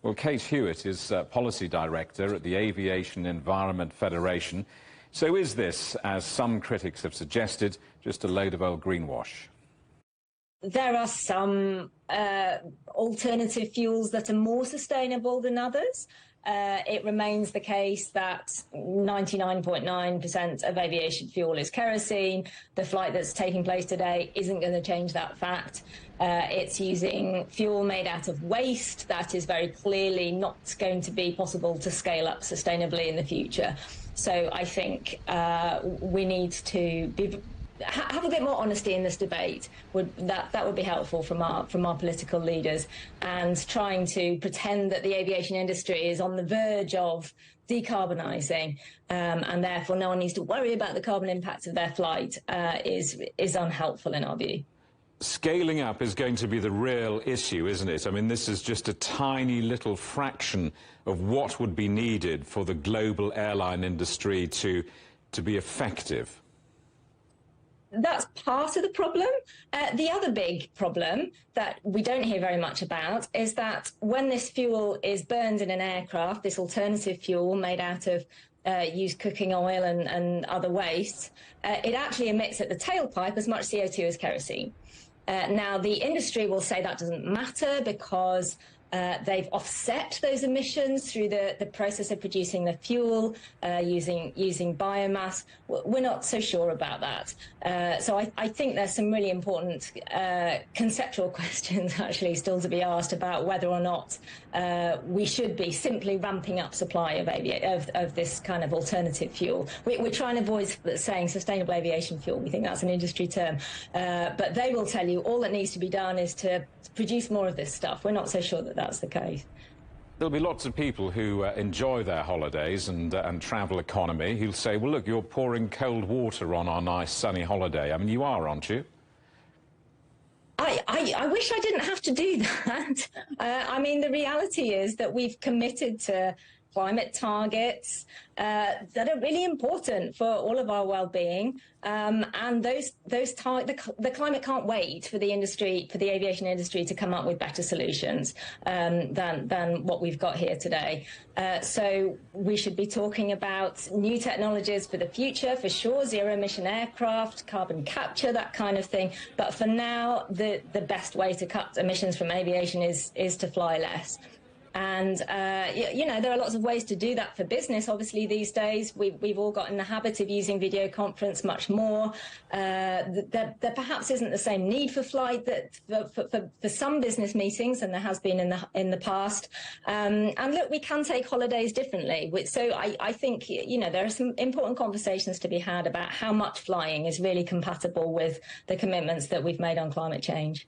Well, Cait Hewitt is Policy Director at the Aviation Environment Federation. So is this, as some critics have suggested, just a load of old greenwash? There are some alternative fuels that are more sustainable than others. It remains the case that 99.9% of aviation fuel is kerosene. The flight that's taking place today isn't going to change that fact. It's using fuel made out of waste that is very clearly not going to be possible to scale up sustainably in the future. So I think we need to have a bit more honesty in this debate. That would be helpful from our political leaders, and trying to pretend that the aviation industry is on the verge of decarbonising, and therefore no one needs to worry about the carbon impact of their flight is unhelpful in our view. Scaling up is going to be the real issue, isn't it? I mean, this is just a tiny little fraction of what would be needed for the global airline industry to be effective. That's part of the problem. The other big problem that we don't hear very much about is that when this fuel is burned in an aircraft, this alternative fuel made out of used cooking oil and other wastes, it actually emits at the tailpipe as much CO2 as kerosene. Now, the industry will say that doesn't matter because they've offset those emissions through the process of producing the fuel, using biomass. We're not so sure about that. So I think there's some really important conceptual questions actually still to be asked about whether or not we should be simply ramping up supply of this kind of alternative fuel. We're trying to avoid saying sustainable aviation fuel. We think that's an industry term. But they will tell you all that needs to be done is to produce more of this stuff. We're not so sure that that's the case. There'll be lots of people who enjoy their holidays and travel economy who'll say, well, look, you're pouring cold water on our nice sunny holiday. I mean, you are, aren't you? I wish I didn't have to do that. I mean, the reality is that we've committed to climate targets that are really important for all of our well-being, and the climate can't wait for the industry, for the aviation industry, to come up with better solutions than what we've got here today. So we should be talking about new technologies for the future, for sure, zero-emission aircraft, carbon capture, that kind of thing. But for now, the best way to cut emissions from aviation is to fly less. And, you know, there are lots of ways to do that for business. Obviously, these days, we've all got in the habit of using video conference much more. There perhaps isn't the same need for flight for some business meetings, and there has been in the past. And look, we can take holidays differently. So I think, you know, there are some important conversations to be had about how much flying is really compatible with the commitments that we've made on climate change.